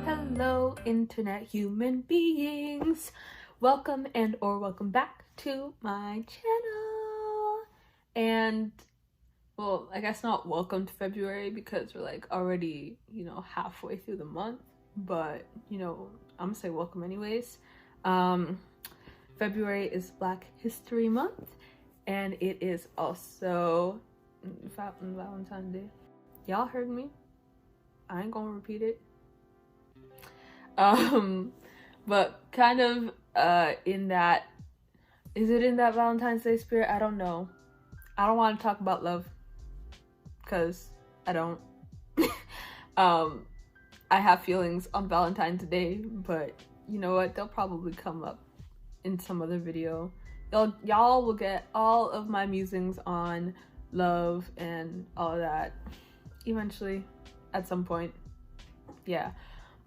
Hello, internet human beings. Welcome welcome back to my channel. And well, I guess not welcome to February because we're like already, halfway through the month, but I'm gonna say welcome anyways. February is Black History Month, and it is also Valentine's Day. Y'all heard me. I ain't gonna repeat it. But kind of in that, is it in that Valentine's Day spirit? I don't know. I don't want to talk about love because I don't. I have feelings on Valentine's Day, but you know what? They'll probably come up in some other video. Y'all will get all of my musings on love and all of that eventually at some point. Yeah.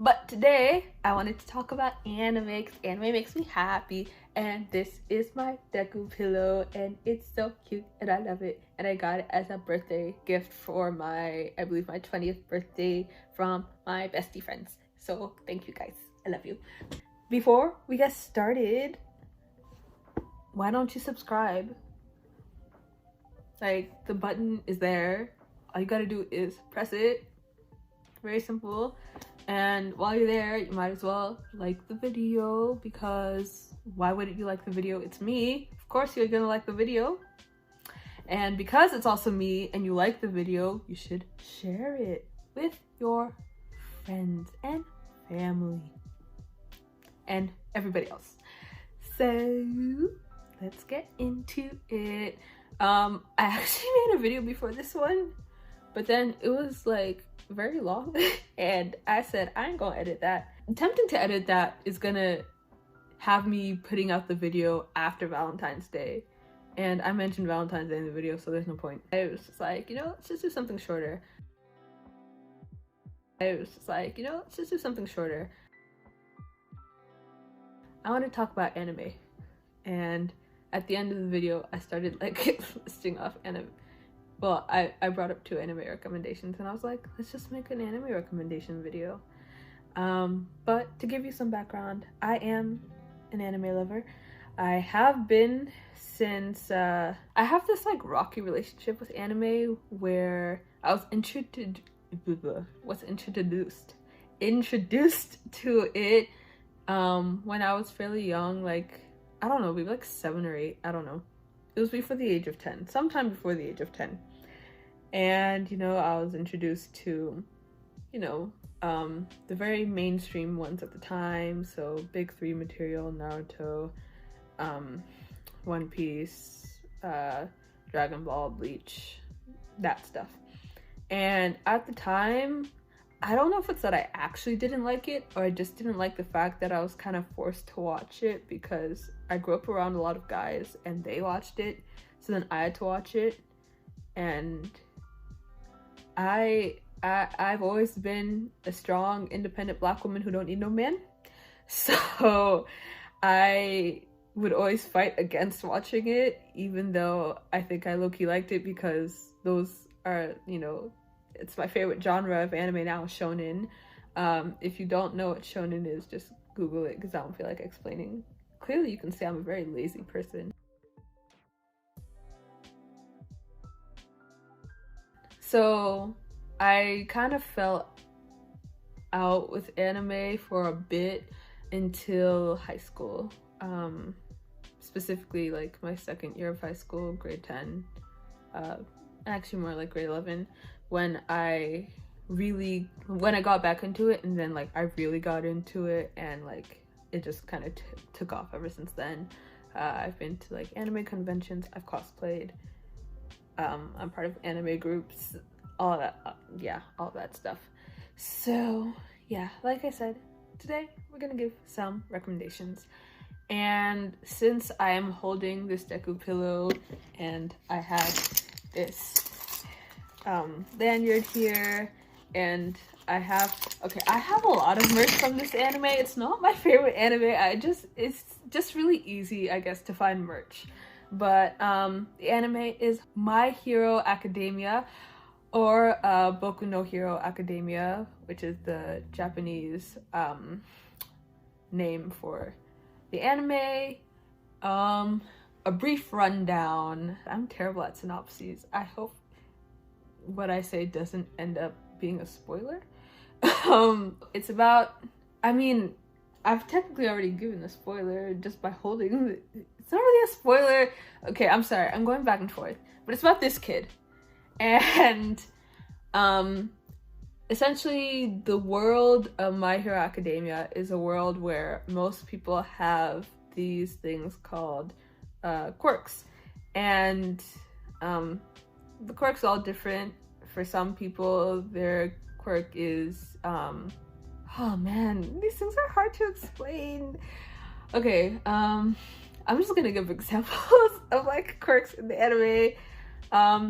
But today, I wanted to talk about anime because anime makes me happy. And this is my Deku pillow and it's so cute and I love it. And I got it as a birthday gift for I believe my 20th birthday from my bestie friends. So thank you guys. I love you. Before we get started, why don't you subscribe? Like, the button is there. All you gotta do is press it. Very simple. And while you're there, you might as well like the video, because why wouldn't you like the video? It's me. Of course you're gonna like the video. And because it's also me and you like the video, you should share it with your friends and family and everybody else. So let's get into it. I actually made a video before this one, but then it was like very long and I said I ain't gonna edit that. Attempting to edit that is gonna have me putting out the video after Valentine's Day, and I mentioned Valentine's Day in the video, so there's no point. I was just like, let's just do something shorter. I want to talk about anime, and at the end of the video I started like listing off anime. Well, I brought up 2 anime recommendations and I was like, let's just make an anime recommendation video. But to give you some background, I am an anime lover. I have been since, I have this like rocky relationship with anime where I was introduced to it when I was fairly young, like, I don't know, maybe like 7 or 8, I don't know. It was before the age of 10, sometime before the age of 10. And, I was introduced to, the very mainstream ones at the time. So big 3 material, Naruto, One Piece, Dragon Ball, Bleach, that stuff. And at the time, I don't know if it's that I actually didn't like it or I just didn't like the fact that I was kind of forced to watch it because I grew up around a lot of guys and they watched it. So then I had to watch it. And I've always been a strong, independent Black woman who don't need no man. So I would always fight against watching it, even though I think I low-key liked it because those are, it's my favorite genre of anime now, shonen. If you don't know what shonen is, just Google it because I don't feel like explaining. Clearly you can see I'm a very lazy person. So I kind of fell out with anime for a bit until high school. Specifically like my second year of high school, grade 10, actually more like grade 11, when I got back into it, and then like I really got into it, and like it just kind of took off ever since then. I've been to like anime conventions, I've cosplayed, I'm part of anime groups, all that, all that stuff. So yeah, like I said, today we're gonna give some recommendations. And since I am holding this Deku pillow and I have this lanyard here, and I have a lot of merch from this anime. It's not my favorite anime. It's just really easy, I guess, to find merch. But the anime is My Hero Academia, or Boku no Hero Academia, which is the Japanese name for the anime. A brief rundown. I'm terrible at synopses. I hope what I say doesn't end up being a spoiler. It's about, I mean, I've technically already given a spoiler just by holding. It's not really a spoiler. Okay, I'm sorry. I'm going back and forth. But it's about this kid. And essentially the world of My Hero Academia is a world where most people have these things called quirks. And the quirks are all different. For some people, their quirk is oh man, these things are hard to explain. Okay, I'm just gonna give examples of like quirks in the anime.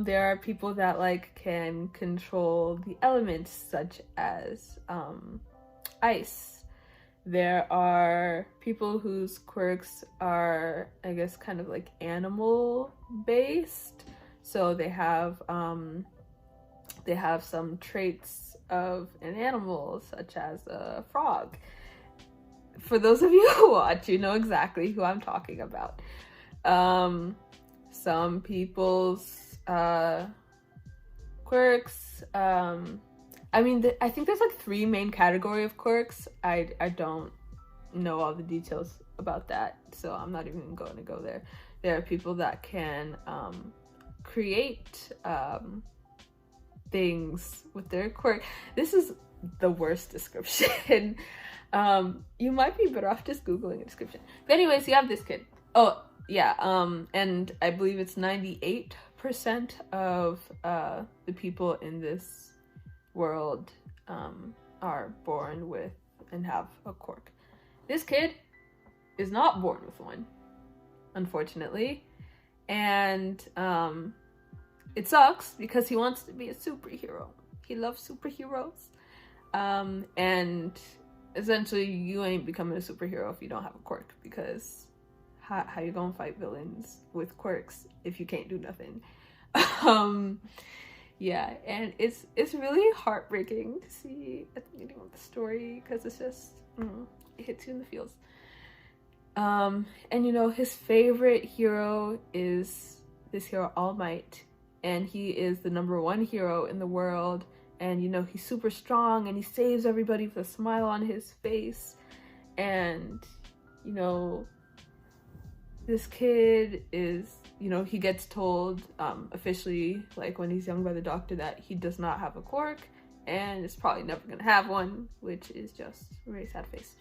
There are people that like can control the elements, such as ice. There are people whose quirks are, I guess, kind of like animal based. So they have some traits of an animal, such as a frog. For those of you who watch, you know exactly who I'm talking about. Some people's quirks, I mean, I think there's like 3 main category of quirks. I don't know all the details about that, so I'm not even going to go there. There are people that can create things with their quirk. This is the worst description. You might be better off just Googling a description. But anyways, you have this kid. Oh, yeah, and I believe it's 98% of the people in this world are born with and have a quirk. This kid is not born with one, unfortunately, and it sucks because he wants to be a superhero. He loves superheroes, and essentially you ain't becoming a superhero if you don't have a quirk, because how you gonna fight villains with quirks if you can't do nothing? Yeah, and it's really heartbreaking to see at the beginning of the story, because it's just it hits you in the feels. And you know, his favorite hero is this hero All Might, and he is the #1 hero in the world. And you know, he's super strong and he saves everybody with a smile on his face. And you know, this kid is, you know, he gets told officially, like when he's young, by the doctor that he does not have a quirk and is probably never gonna have one, which is just a very sad face.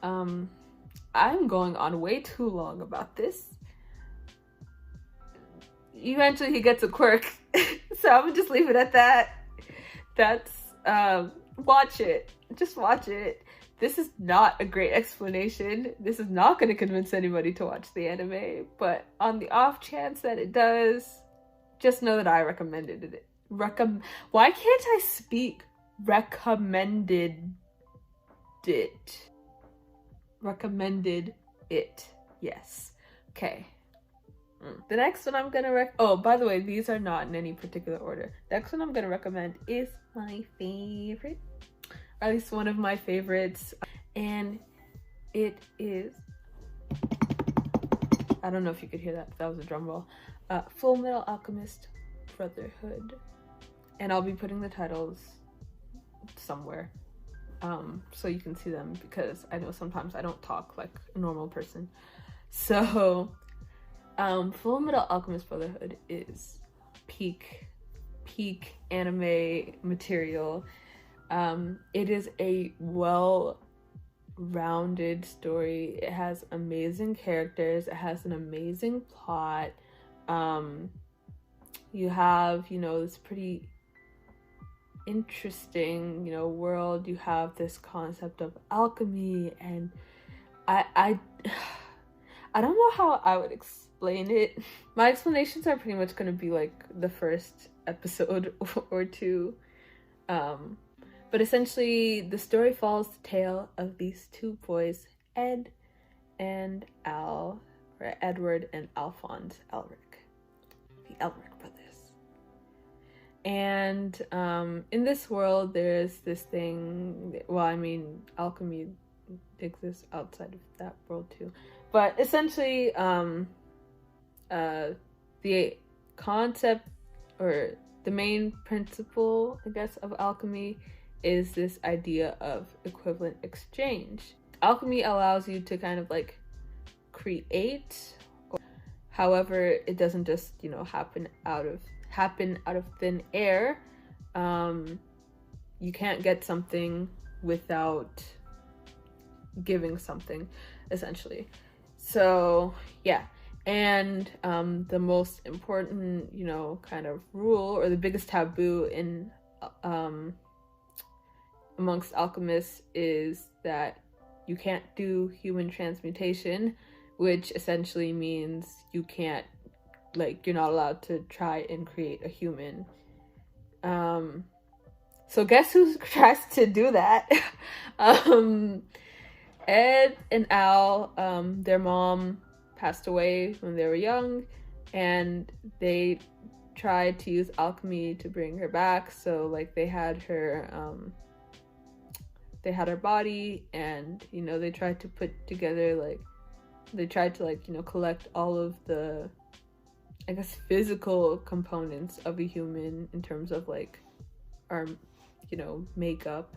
I'm going on way too long about this. Eventually he gets a quirk, so I'm gonna just leave it at that. That's watch it, just watch it. This is not a great explanation. This is not going to convince anybody to watch the anime, but on the off chance that it does, just know that I recommended it. Why can't I speak? Recommended it. Recommended it. Yes. Okay. The next one I'm gonna oh, by the way, these are not in any particular order. The next one I'm gonna recommend is my favorite, or at least one of my favorites, and it is, I don't know if you could hear that, but that was a drum roll. Full Metal Alchemist Brotherhood, and I'll be putting the titles somewhere so you can see them, because I know sometimes I don't talk like a normal person. So Full Metal Alchemist Brotherhood is peak anime material. It is a well-rounded story. It has amazing characters. It has an amazing plot. You have, you know, this pretty interesting, you know, world. You have this concept of alchemy, and I don't know how I would explain it. My explanations are pretty much going to be like the first episode or 2. But essentially, the story follows the tale of these 2 boys, Ed and Al, right? Edward and Alphonse Elric, the Elric brothers. And in this world, there's this thing. Well, I mean, alchemy exists outside of that world too, but essentially, the concept or the main principle, I guess, of alchemy is this idea of equivalent exchange. Alchemy allows you to kind of like create, however, it doesn't just, you know, happen out of thin air. You can't get something without giving something, essentially. So yeah. And the most important, you know, kind of rule, or the biggest taboo in amongst alchemists, is that you can't do human transmutation, which essentially means you can't, like, you're not allowed to try and create a human. So guess who tries to do that? Ed and Al, their mom passed away when they were young, and they tried to use alchemy to bring her back. So like they had her body, and, you know, they tried to put together, like, they tried to, like, you know, collect all of the, I guess, physical components of a human in terms of like our, you know, makeup,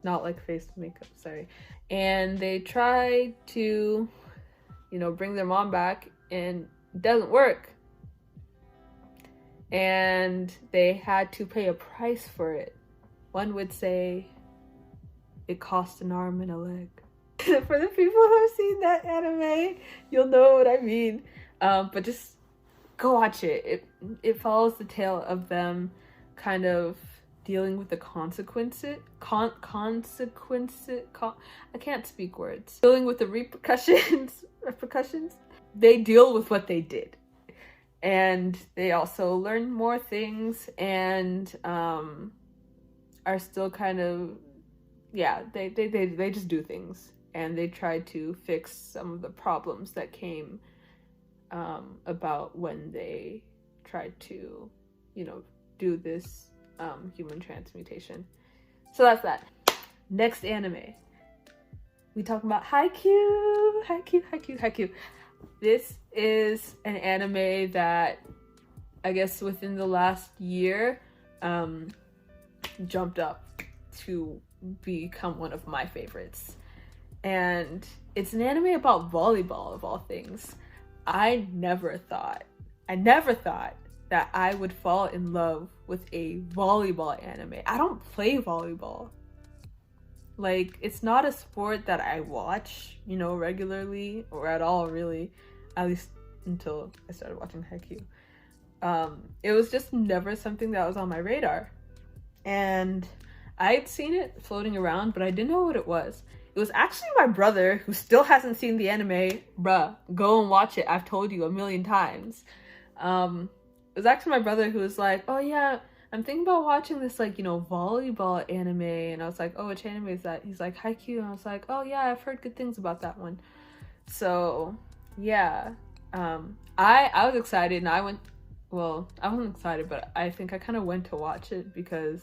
not like face makeup, sorry. And they tried to, you know, bring their mom back, and it doesn't work. And they had to pay a price for it. One would say it cost an arm and a leg. For the people who have seen that anime, you'll know what I mean. But just go watch it. It follows the tale of them kind of dealing with the consequences. I can't speak words. Dealing with the repercussions. They deal with what they did. And they also learn more things, and are still kind of, yeah, they just do things. And they try to fix some of the problems that came about when they tried to, you know, do this human transmutation. So that's that. Next anime. We talk about Haikyuu. This is an anime that, I guess, within the last year, jumped up to become one of my favorites. And it's an anime about volleyball, of all things. I never thought that I would fall in love with a volleyball anime. I don't play volleyball. Like, it's not a sport that I watch, you know, regularly or at all, really. At least until I started watching Haikyuu. It was just never something that was on my radar. And I'd seen it floating around, but I didn't know what it was. It was actually my brother, who still hasn't seen the anime. Bruh, go and watch it. I've told you a million times. It was actually my brother who was like, oh yeah, I'm thinking about watching this, like, you know, volleyball anime. And I was like, oh, which anime is that? He's like, Haikyuu. And I was like, oh yeah, I've heard good things about that one. So yeah, I was excited, and I wasn't excited, but I think I kind of went to watch it because,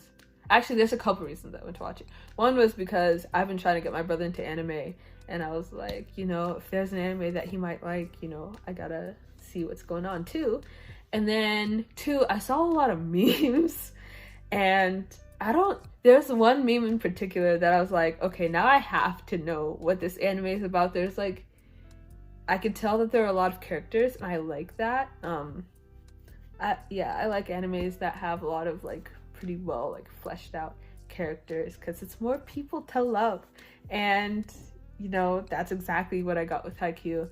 actually, there's a couple reasons I went to watch it. One was because I've been trying to get my brother into anime, and I was like, you know, if there's an anime that he might like, you know, I gotta see what's going on too. And then two, I saw a lot of memes, and there's one meme in particular that I was like, okay, now I have to know what this anime is about. There's like, I could tell that there are a lot of characters, and I like that. I like animes that have a lot of, like, pretty well, like, fleshed out characters, because it's more people to love. And, you know, that's exactly what I got with Haikyuu.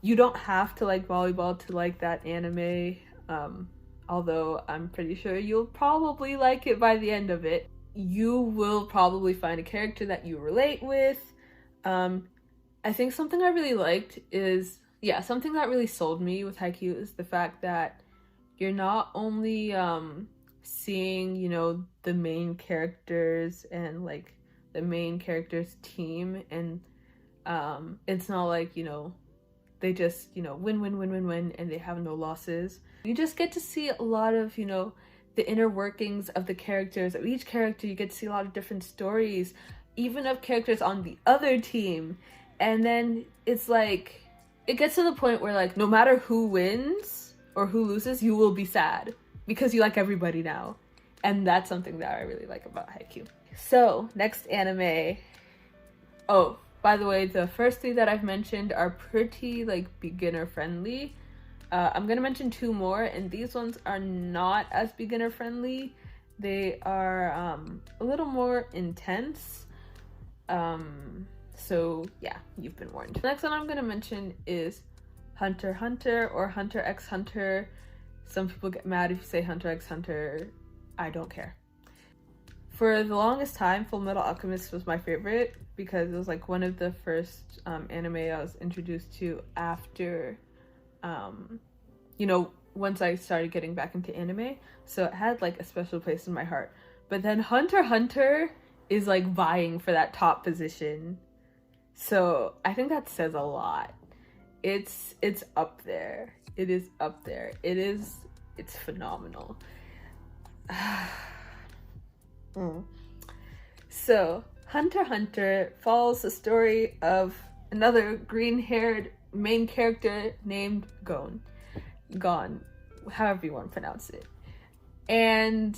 You don't have to like volleyball to like that anime, although I'm pretty sure you'll probably like it by the end of it. You will probably find a character that you relate with. I think something I really liked is, something that really sold me with Haikyuu is the fact that you're not only seeing, you know, the main characters and, like, the main character's team and It's not like, you know, they just, you know, win, and they have no losses. You just get to see a lot of, you know, the inner workings of the characters. Of each character, you get to see a lot of different stories, even of characters on the other team. And then it's like, it gets to the point where, like, no matter who wins or who loses, you will be sad because you like everybody now. And that's something that I really like about Haikyuu. So, next anime. Oh, by the way, the first three that I've mentioned are pretty, like, beginner friendly. I'm gonna mention two more, and these ones are not as beginner friendly. They are a little more intense. So yeah, you've been warned. The next one I'm gonna mention is Hunter x Hunter or Hunter x Hunter. Some people get mad if you say Hunter x Hunter. I don't care. For the longest time, Full Metal Alchemist was my favorite because it was like one of the first anime I was introduced to after, you know, once I started getting back into anime. So it had like a special place in my heart. But then Hunter x Hunter is like vying for that top position. So I think that says a lot. It's up there. It is up there. It's phenomenal. So Hunter x Hunter follows the story of another green-haired main character named Gon, however you want to pronounce it. And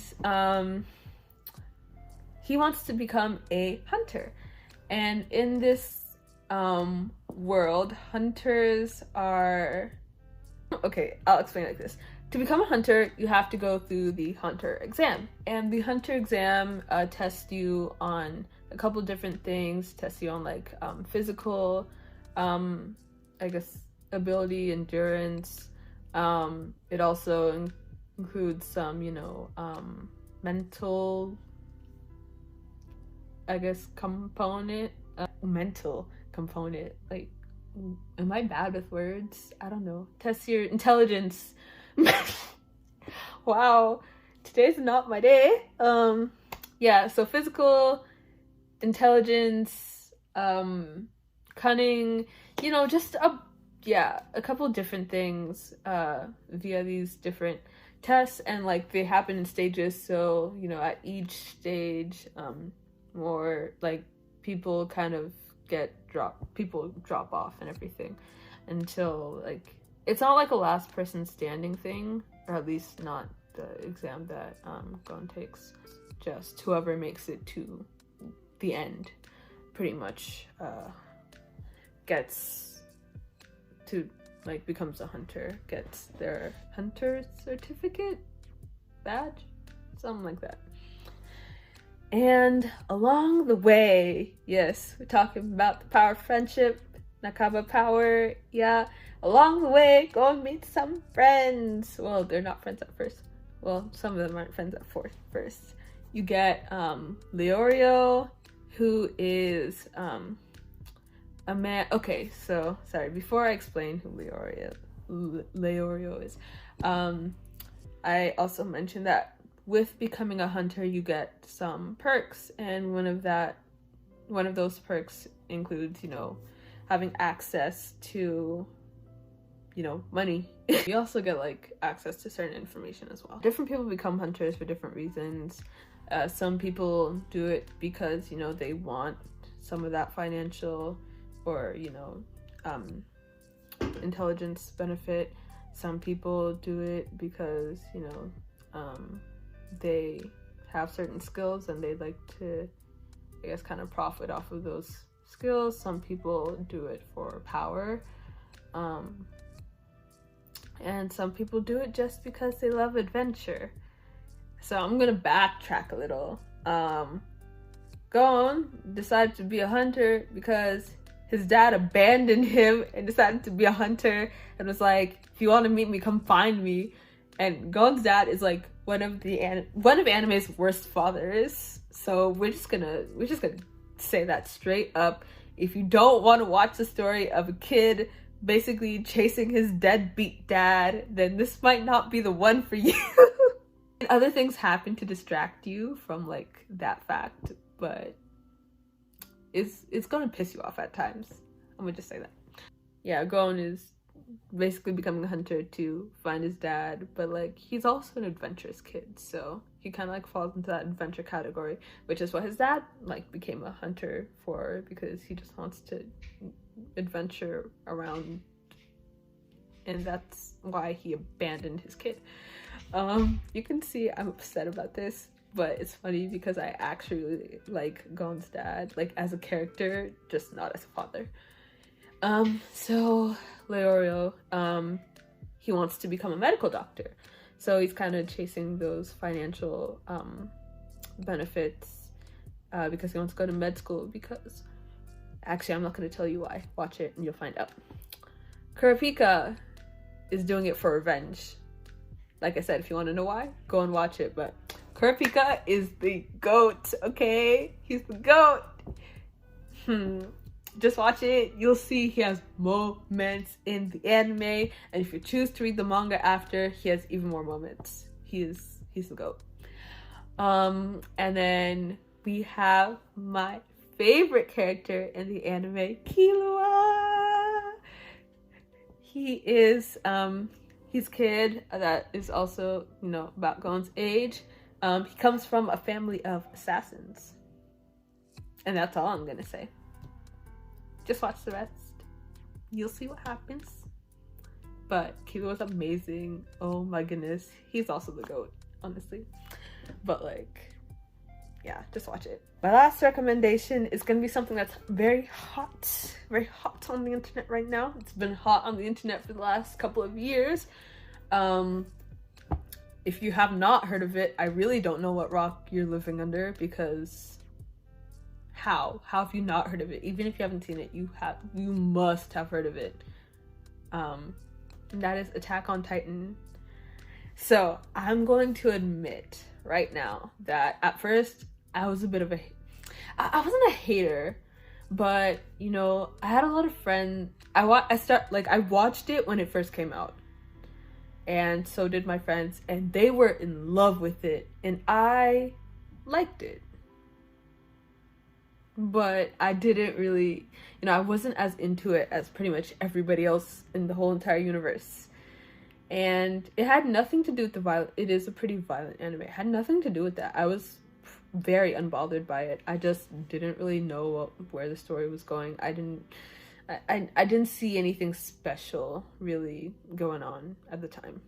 he wants to become a hunter. And in this world, hunters are... Okay, I'll explain it like this. To become a hunter, you have to go through the hunter exam. And the hunter exam tests you on a couple different things. Tests you on like physical, I guess, ability, endurance. It also includes some, you know, mental, I guess, component. Mental component. Like, am I bad with words? I don't know. Test your intelligence. Wow, today's not my day. Yeah, so physical, intelligence, cunning, you know, just a couple different things via these different tests, and like they happen in stages. So, you know, at each stage, more like people kind of drop off and everything until like it's not like a last person standing thing, or at least not the exam that Gon takes. Just whoever makes it to the end pretty much gets to, like, becomes a hunter, gets their hunter certificate, badge, something like that. And along the way, yes, we're talking about the power of friendship, Nakaba power, yeah. Along the way, go and meet some friends. Well, they're not friends at first. Well, some of them aren't friends at first. You get Leorio, who is a man. Okay, so sorry. Before I explain who Leorio is, I also mentioned that with becoming a hunter, you get some perks, and one of those perks includes, you know, having access to, you know, money. You also get like access to certain information as well. Different people become hunters for different reasons. Some people do it because, you know, they want some of that financial or, you know, intelligence benefit. Some people do it because, you know, they have certain skills and they'd like to, I guess, kind of profit off of those skills. Some people do it for power. And some people do it just because they love adventure. So I'm gonna backtrack a little. Gon decided to be a hunter because his dad abandoned him and decided to be a hunter and was like, if you want to meet me, come find me. And Gon's dad is like one of anime's worst fathers. So we're just gonna say that straight up. If you don't want to watch the story of a kid basically chasing his deadbeat dad, then this might not be the one for you. Other things happen to distract you from like that fact, but it's gonna piss you off at times. I'm gonna just say that. Yeah, Gon is basically becoming a hunter to find his dad, but like he's also an adventurous kid, so he kind of like falls into that adventure category, which is what his dad like became a hunter for, because he just wants to adventure around, and that's why he abandoned his kid. You can see I'm upset about this, but it's funny because I actually really like Gon's dad, like as a character, just not as a father. So Leorio, he wants to become a medical doctor. So he's kind of chasing those financial benefits because he wants to go to med school, because actually I'm not going to tell you why. Watch it and you'll find out. Kurapika is doing it for revenge. Like I said, if you want to know why, go and watch it. But Kurapika is the GOAT, okay? He's the GOAT. Just watch it. You'll see he has moments in the anime, and if you choose to read the manga after, he has even more moments. He's the GOAT. And then we have my favorite character in the anime, Killua. He is he's a kid that is also, you know, about Gon's age. He comes from a family of assassins. And that's all I'm gonna say. Just watch the rest. You'll see what happens. But Killua was amazing. Oh my goodness. He's also the GOAT, honestly. But like, yeah, just watch it. My last recommendation is going to be something that's very hot on the internet right now. It's been hot on the internet for the last couple of years. If you have not heard of it, I really don't know what rock you're living under, because how have you not heard of it? Even if you haven't seen it, you must have heard of it. And that is Attack on Titan. So I'm going to admit right now that at first I was a bit of I wasn't a hater, but you know, I had a lot of friends. I watched it when it first came out, and so did my friends, and they were in love with it, and I liked it. But I didn't really, you know, I wasn't as into it as pretty much everybody else in the whole entire universe. And it had nothing to do with the violence. It is a pretty violent anime. It had nothing to do with that. I was very unbothered by it. I just didn't really know where the story was going. I didn't see anything special really going on at the time.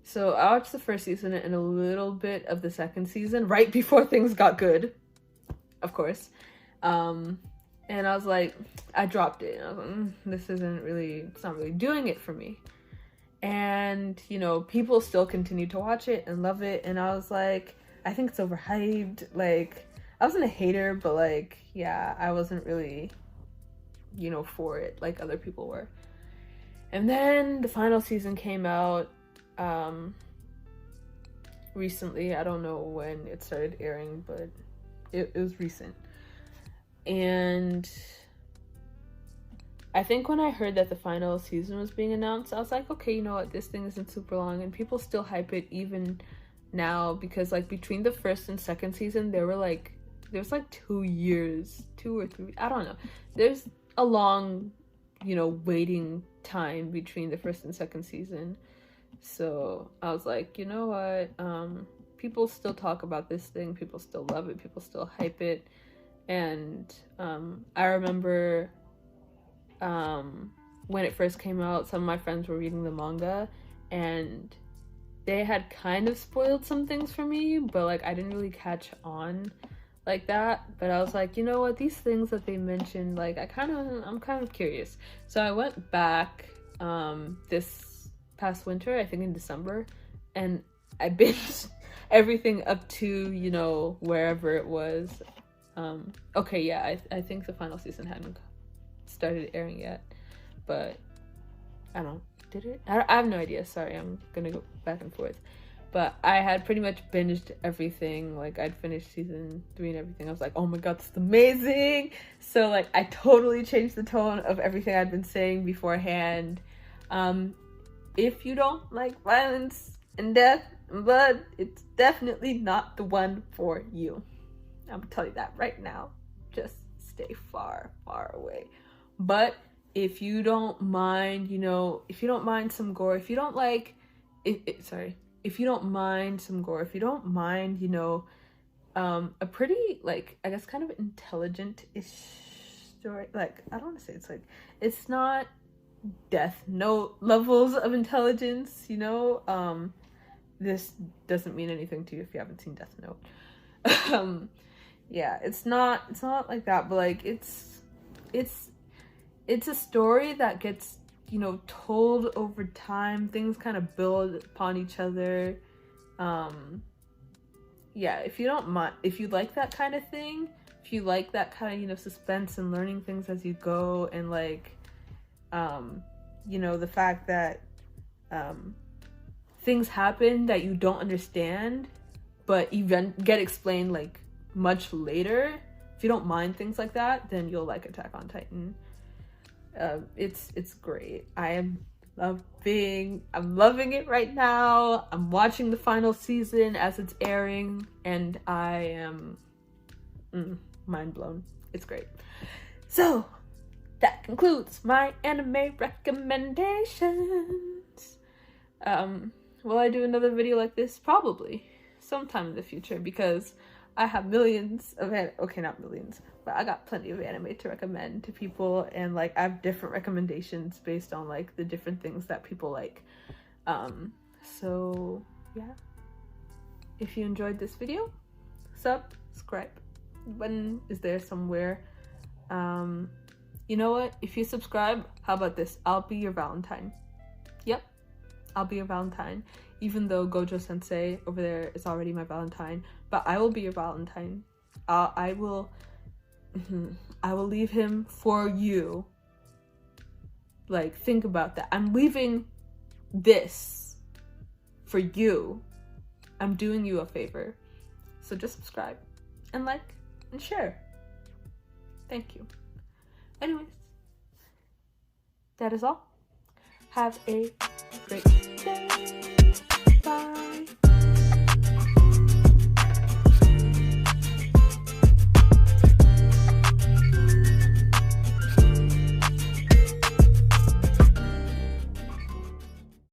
So I watched the first season and a little bit of the second season right before things got good, of course. And I was like, I dropped it. And I was like, it's not really doing it for me. And, you know, people still continue to watch it and love it. And I was like, I think it's overhyped. Like, I wasn't a hater, but like, yeah, I wasn't really, you know, for it like other people were. And then the final season came out recently. I don't know when it started airing, but it was recent. And I think when I heard that the final season was being announced, I was like, okay, you know what, this thing isn't super long, and people still hype it even now, because like between the first and second season there was like 2 years, 2 or 3, I don't know, there's a long, you know, waiting time between the first and second season. So I was like, you know what, people still talk about this thing, people still love it, people still hype it. And I remember when it first came out, some of my friends were reading the manga, and they had kind of spoiled some things for me, but like I didn't really catch on like that. But I was like, you know what, these things that they mentioned, like I'm kind of curious. So I went back this past winter, I think in December, and I binged everything up to, you know, wherever it was. Okay, yeah, I think the final season hadn't started airing yet, but I don't know, did it? I have no idea, sorry, I'm gonna go back and forth. But I had pretty much binged everything, like I'd finished season 3 and everything. I was like, oh my god, this is amazing! So like I totally changed the tone of everything I'd been saying beforehand. If you don't like violence and death and blood, it's definitely not the one for you. I'm gonna tell you that right now. Just stay far, far away. But if you don't mind, you know, if you don't mind some gore, if you don't like, if you don't mind some gore, if you don't mind, you know, a pretty, like, I guess kind of intelligent-ish story, like, I don't want to say it's like, it's not Death Note levels of intelligence, you know. This doesn't mean anything to you if you haven't seen Death Note. Yeah, it's not like that, but like it's a story that gets, you know, told over time. Things kind of build upon each other. Yeah, if you don't mind, if you like that kind of thing, if you like that kind of, you know, suspense and learning things as you go, and like, you know, the fact that things happen that you don't understand, but get explained like much later. If you don't mind things like that, then you'll like Attack on Titan. It's great. I'm loving it right now. I'm watching the final season as it's airing, and I am mind blown. It's great. So that concludes my anime recommendations. Will I do another video like this? Probably sometime in the future, because I have millions of okay, not millions, but I got plenty of anime to recommend to people, and like I have different recommendations based on like the different things that people like. So yeah, if you enjoyed this video, subscribe button is there somewhere. You know what, if you subscribe, how about this, I'll be your Valentine. Yep, I'll be your Valentine, even though Gojo Sensei over there is already my Valentine. But I will be your Valentine. I will leave him for you. Like, think about that. I'm leaving this for you. I'm doing you a favor. So just subscribe and like and share. Thank you. Anyways, that is all. Have a great